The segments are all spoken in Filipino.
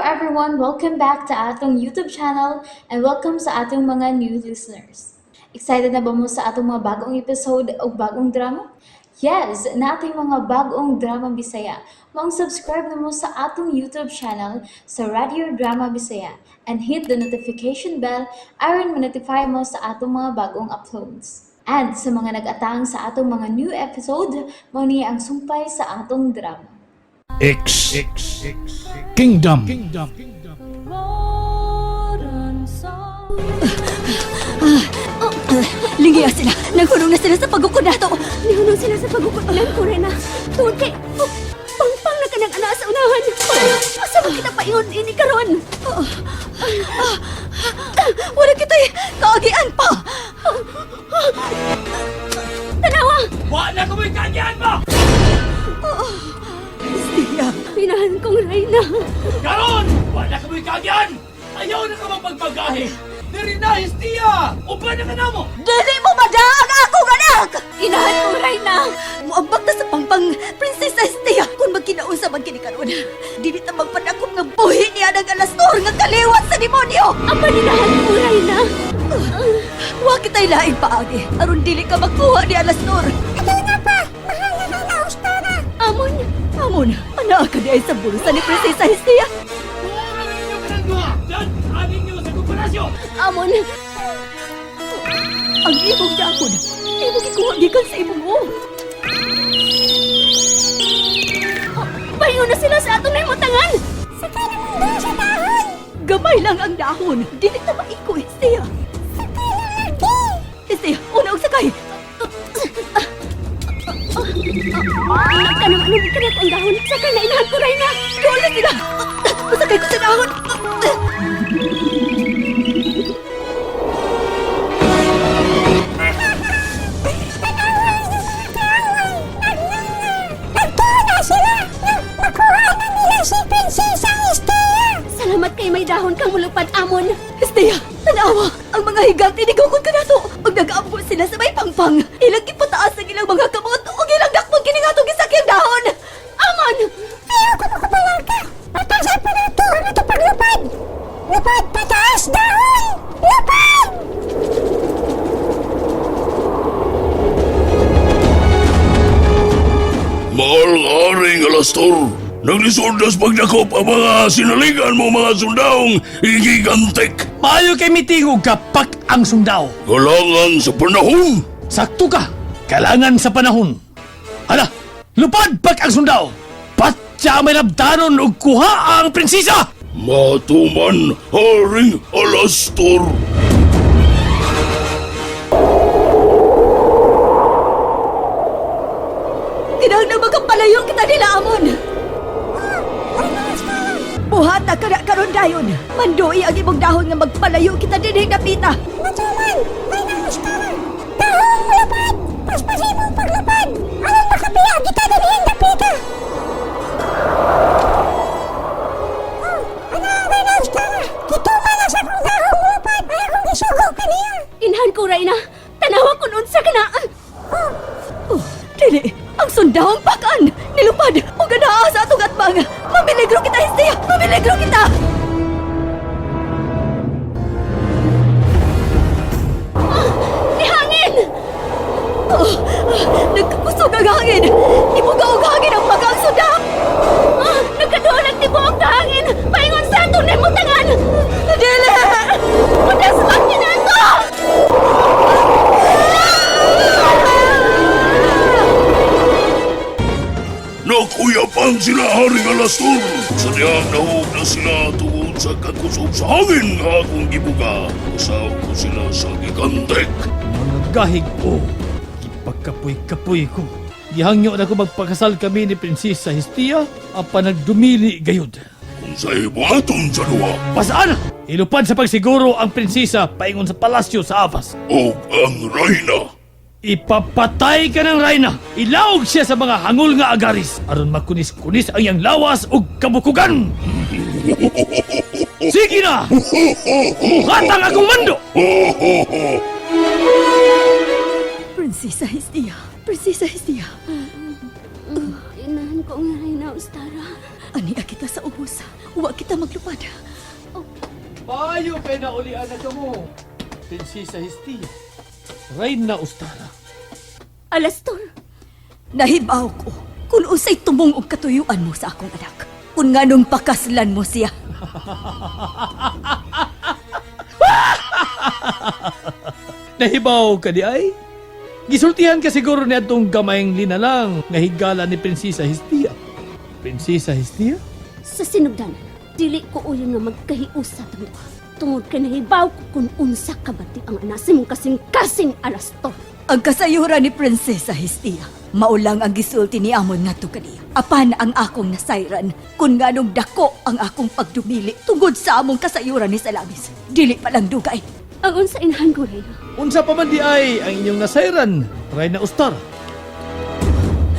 everyone! Welcome back to atong YouTube channel and welcome sa atong mga new listeners. Excited na ba mo sa atong mga bagong episode o bagong drama? Yes, na ating mga bagong drama Bisaya. Subscribe na mo sa atong YouTube channel sa Radio Drama Bisaya and hit the notification bell aron ma-notify mo sa atong mga bagong uploads. And sa mga nag-atang sa atong mga new episode, mo niya ang sumpay sa atong drama. X Kingdom. Lingiya sila! Naghunong na sila sa pagkukunato! Nahunong sila sa pagkukunato ko na! Tuwag kay... Pangpang na ka ng anak sa unahan! Asa mo kita paingon ini karon? Wala kita'y kaagian pa! Tanawa! Wala ko may kagian mo! Siya, pinahan kong Reyna! Karon! Wala ka may kagian! Ayaw na ka magpagpagahe! Narinahis niya! Upa na ka na mo! Dili mo madaang akong anak! Inahan kong Reyna! Muambag na sa pangpang Prinsesa Estea kung magkinaunsa man kini karon. Dili ta magpadakop nga buhi niya ng alastor nga kaliwat sa demonyo! Ang paninahan kong Reyna! Wa kita'y laing paagi aron dili ka magkuha ni alastor. Ano na pa? Mahal na na Austara! Amon! Anak ka di ay sa bulusan ni Prinsesa Estea! Kurang ninyo pinagduha! Yan! Anin niyo sa kumpalasyon! Amon! Ang imong dakon, imong ikuha gikan sa imong o. Pahingo na sila sa atong naimutangan! Sakay na mong doon sa dahon! Gamay lang ang dahon, dili na maiko, Estea! Sakay na lagi! Estea, una og sakay! Nagtanong anong kanat ang dahon, sakay na inahan ko rin na! Doon na sila! Masakay ko sa dahon! Salamat kay may dahon kang mulupad, Amon. Estea, tanawa, ang mga higante ni Gukod ka na to. Pag nag-aampo sila sa may pangpang, ilang ipataas ang ilang mga kamot o ilang dakpong kiningatong isakyang dahon. Amon! Ayaw ko makabalang ka. Matasan pa na ito ang ito paglupad. Lupad, pataas, dahon! Lupad! Mahal ka ring alastor. Naglisordas pagdakop ang mga sinaligan mo mga sundaong igigantek. Maayo kay mitingog kapak ang sundao. Galangan sa panahon. Sakto ka! Kailangan sa panahon. Hala! Lupad pak ang sundao! Patya may labdanon o kuha ang prinsesa! Matuman haring alastor. Kinahang na magkapalayong kita nila, Amon! Buhat na karon dayon. Mandoi ang imong dahon nga magpalayo kita dinhi napita. Matuman! May naustara! Dahon malapad! Paspasin mong paglapad! Anong makapiya kita dinhi napita? Ano may naustara? Kituman na sa kong dahon malapad! Ay akong isugaw ka niya! Inhan ko, Reyna! Tanawa ko nun sa kana! Dili! Ang sundahong pakan! Nilupad! O ganaa sa atong atbang! Mamiligro kita, Estea! Mamiligro kita! Ni hangin! Nagkakusog ang hangin! Ibugaog hangin ang pagang sundahong! Nagkadulag ni buong hangin! Paingon sa atong nemutangan! Dili! Mudas magin na ito! Nakuyapan sila haring alastor. Sadyang nahug na sila tungod sa kakusog sa hangin nga akong gibuga. Usaw ko sila sa gigantek. Mga gahig ko. Ipagkapoy-kapoy ko. Gihangyo na ko magpakasal kami ni Prinsesa Estea apan nagdumili gayod. Kung sa'y buhaton sa duwa. Pasaan! Ilupad sa pagsiguro ang prinsesa paingon sa palasyo sa Avas. O ang Reyna. Ipapatay ka ng Reyna! Ilaog siya sa mga hangul nga agaris aron makunis-kunis ang iyang lawas o kabukugan! Sige na! Hatang akong mando! Prinsesa Estea! Prinsesa Estea! Inahan ko nga rin na, Ustara. Ania kita sa ubos. Wa kita maglupad. Payo kay naulian na mo. Prinsesa Histia. Reyna Ustara. Alastor, nahibaw ko kung usay tumong og katuyuan mo sa akong anak. Kung nganong pakaslan mo siya. Nahibaw ka di ay? Gisultihan ka siguro ni atong gamayng linalang nga higala ni Prinsesa Histia. Prinsesa Histia? Sa sinugdanan, dili ko uyo nga magkahiusa tamo. Tungod ka nahibaw ko kung unsa kabati ang anasin mong kasing-kasing Alastor. Ang kasayuran ni Prinsesa Histia, maulang ang gisulti ni Amon nga kaniya. Apan ang akong nasayran, kung nganong dako ang akong pagdumili tungod sa among kasayuran ni Salamis. Dili palang dugay. Ang unsa inahan ko rin. Unsa pa man di ay ang inyong nasayran, Reyna Ustara.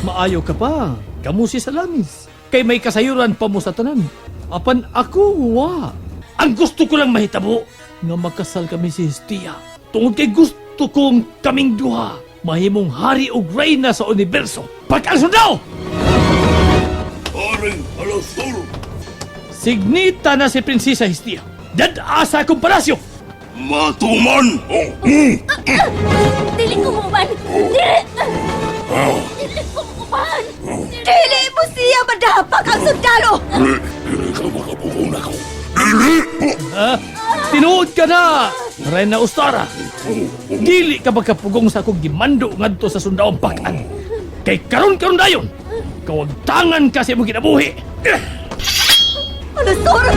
Maayo ka pa, kamu si Salamis. Kay may kasayuran pa mo sa tanan. Apan ako, wa. Ang gusto ko lang mahitabo nga magkasal kami si Histia. Tungod kay gusto kong kaming duha mahimong hari ug reyna sa universo. Pagkasundaw! Haring Alastor! Signita na si Prinsesa Histia. Dad-asa akong palasyo! Matuman! Dili ko muban! Dili! Dili ko muban! Dili mo siya madapak ang sundalo! Dili ka makapugong na ko. Dili! Ha? Tinuod ka na, Reyna Ustara. Dili ka magkapugong sa akong gimando ngadto sa sundaong pakan. Kay karon dayon, kawagtangan ka sa imong kinabuhi. Alastor!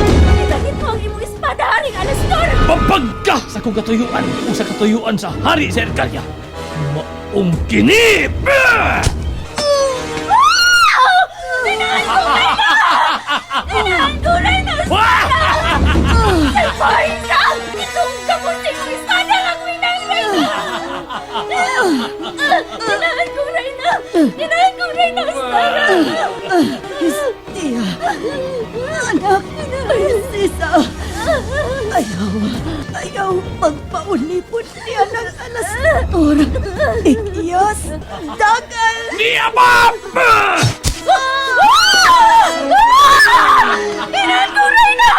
Itagit mo ang imong espada, Haring Alastor! Papagka sa akong katuyuan o sa katuyuan sa hari sa Erkalia. Maong kinip! Inahan ko rin na Salvahin ka! Itong kapusin mong espada lang minangray na! Inahan ko rin na! Inahan ko rin na, Astara! Histia! Anak ni Prinsesa! Ayaw pagpaulipon niya ng Alastor! Ikyas! Dagal! Niyabab! Inahan ko rin na!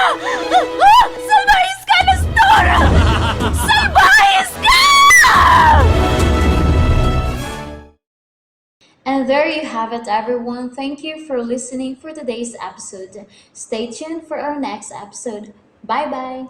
Salvahis ka, Alastor! Salvahis ka! And there you have it, everyone. Thank you for listening for today's episode. Stay tuned for our next episode. Bye bye.